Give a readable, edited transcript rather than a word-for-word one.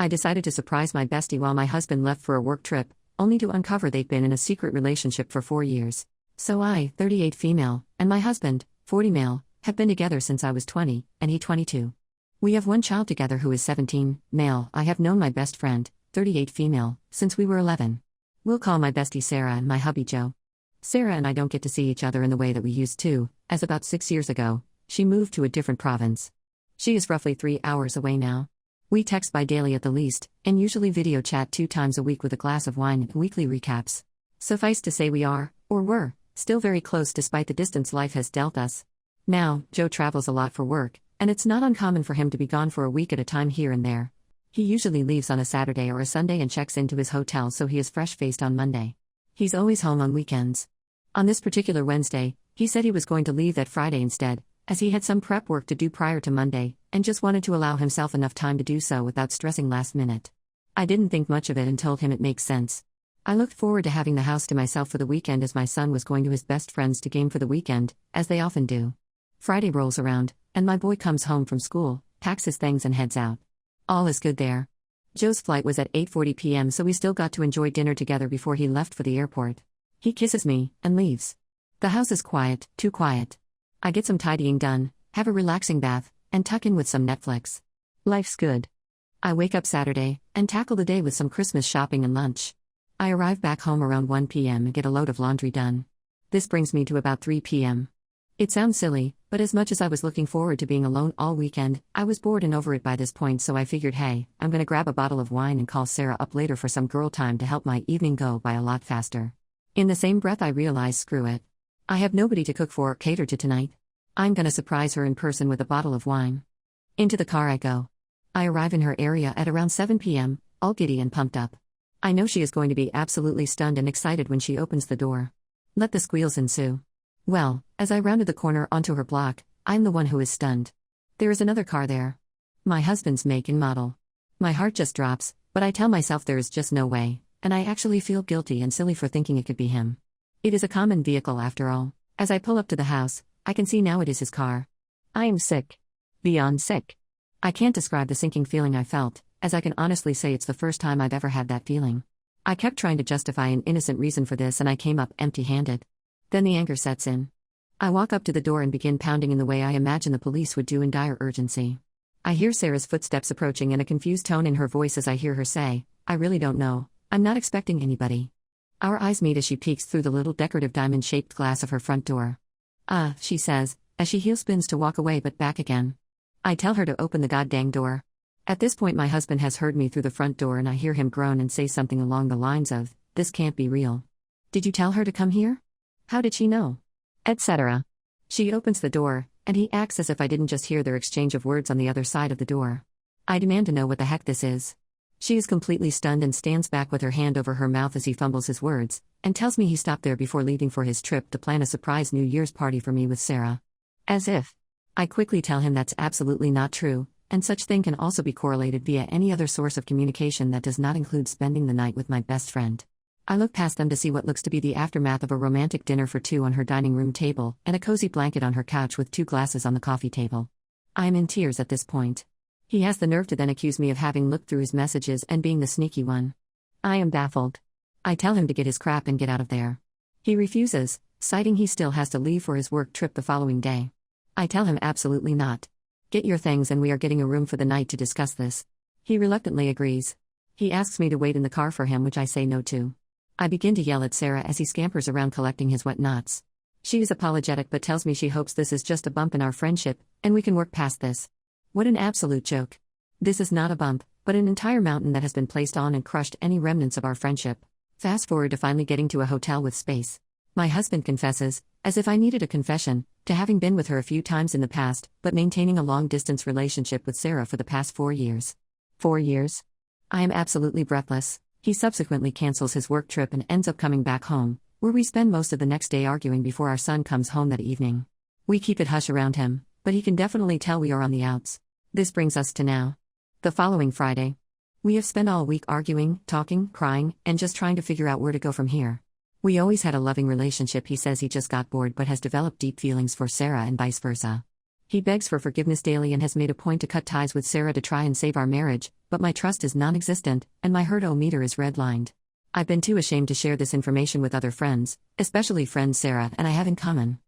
I decided to surprise my bestie while my husband left for a work trip, only to uncover they'd been in a secret relationship for 4 years. So I, 38 female, and my husband, 40 male, have been together since I was 20, and he 22. We have one child together who is 17, male. I have known my best friend, 38 female, since we were 11. We'll call my bestie Sarah and my hubby Joe. Sarah and I don't get to see each other in the way that we used to, as about 6 years ago, she moved to a different province. She is roughly 3 hours away now. We text bi-daily at the least, and usually video chat 2 times a week with a glass of wine and weekly recaps. Suffice to say we are, or were, still very close despite the distance life has dealt us. Now, Joe travels a lot for work, and it's not uncommon for him to be gone for a week at a time here and there. He usually leaves on a Saturday or a Sunday and checks into his hotel so he is fresh-faced on Monday. He's always home on weekends. On this particular Wednesday, he said he was going to leave that Friday instead, as he had some prep work to do prior to Monday, and just wanted to allow himself enough time to do so without stressing last minute. I didn't think much of it and told him it makes sense. I looked forward to having the house to myself for the weekend as my son was going to his best friends to game for the weekend, as they often do. Friday rolls around, and my boy comes home from school, packs his things and heads out. All is good there. Joe's flight was at 8:40 p.m. so we still got to enjoy dinner together before he left for the airport. He kisses me, and leaves. The house is quiet, too quiet. I get some tidying done, have a relaxing bath, and tuck in with some Netflix. Life's good. I wake up Saturday, and tackle the day with some Christmas shopping and lunch. I arrive back home around 1 p.m. and get a load of laundry done. This brings me to about 3 p.m. It sounds silly, but as much as I was looking forward to being alone all weekend, I was bored and over it by this point, so I figured, hey, I'm gonna grab a bottle of wine and call Sarah up later for some girl time to help my evening go by a lot faster. In the same breath I realize, screw it. I have nobody to cook for or cater to tonight. I'm gonna surprise her in person with a bottle of wine. Into the car I go. I arrive in her area at around 7 p.m., all giddy and pumped up. I know she is going to be absolutely stunned and excited when she opens the door. Let the squeals ensue. Well, as I rounded the corner onto her block, I'm the one who is stunned. There is another car there. My husband's make and model. My heart just drops, but I tell myself there is just no way, and I actually feel guilty and silly for thinking it could be him. It is a common vehicle after all. As I pull up to the house, I can see now it is his car. I am sick. Beyond sick. I can't describe the sinking feeling I felt, as I can honestly say it's the first time I've ever had that feeling. I kept trying to justify an innocent reason for this and I came up empty-handed. Then the anger sets in. I walk up to the door and begin pounding in the way I imagine the police would do in dire urgency. I hear Sarah's footsteps approaching and a confused tone in her voice as I hear her say, I really don't know, I'm not expecting anybody. Our eyes meet as she peeks through the little decorative diamond-shaped glass of her front door. She says, as she heel spins to walk away but back again. I tell her to open the goddamn door. At this point my husband has heard me through the front door and I hear him groan and say something along the lines of, this can't be real. Did you tell her to come here? How did she know? Etc. She opens the door, and he acts as if I didn't just hear their exchange of words on the other side of the door. I demand to know what the heck this is. She is completely stunned and stands back with her hand over her mouth as he fumbles his words, and tells me he stopped there before leaving for his trip to plan a surprise New Year's party for me with Sarah. As if. I quickly tell him that's absolutely not true, and such thing can also be correlated via any other source of communication that does not include spending the night with my best friend. I look past them to see what looks to be the aftermath of a romantic dinner for 2 on her dining room table and a cozy blanket on her couch with 2 glasses on the coffee table. I am in tears at this point. He has the nerve to then accuse me of having looked through his messages and being the sneaky one. I am baffled. I tell him to get his crap and get out of there. He refuses, citing he still has to leave for his work trip the following day. I tell him absolutely not. Get your things and we are getting a room for the night to discuss this. He reluctantly agrees. He asks me to wait in the car for him, which I say no to. I begin to yell at Sarah as he scampers around collecting his wet knots. She is apologetic but tells me she hopes this is just a bump in our friendship, and we can work past this. What an absolute joke. This is not a bump, but an entire mountain that has been placed on and crushed any remnants of our friendship. Fast forward to finally getting to a hotel with space. My husband confesses, as if I needed a confession, to having been with her a few times in the past, but maintaining a long-distance relationship with Sarah for the past 4 years. 4 years? I am absolutely breathless. He subsequently cancels his work trip and ends up coming back home, where we spend most of the next day arguing before our son comes home that evening. We keep it hush around him, but he can definitely tell we are on the outs. This brings us to now. The following Friday. We have spent all week arguing, talking, crying, and just trying to figure out where to go from here. We always had a loving relationship. He says he just got bored but has developed deep feelings for Sarah and vice versa. He begs for forgiveness daily and has made a point to cut ties with Sarah to try and save our marriage, but my trust is non existent, and my hurt-o-meter is redlined. I've been too ashamed to share this information with other friends, especially friends Sarah and I have in common.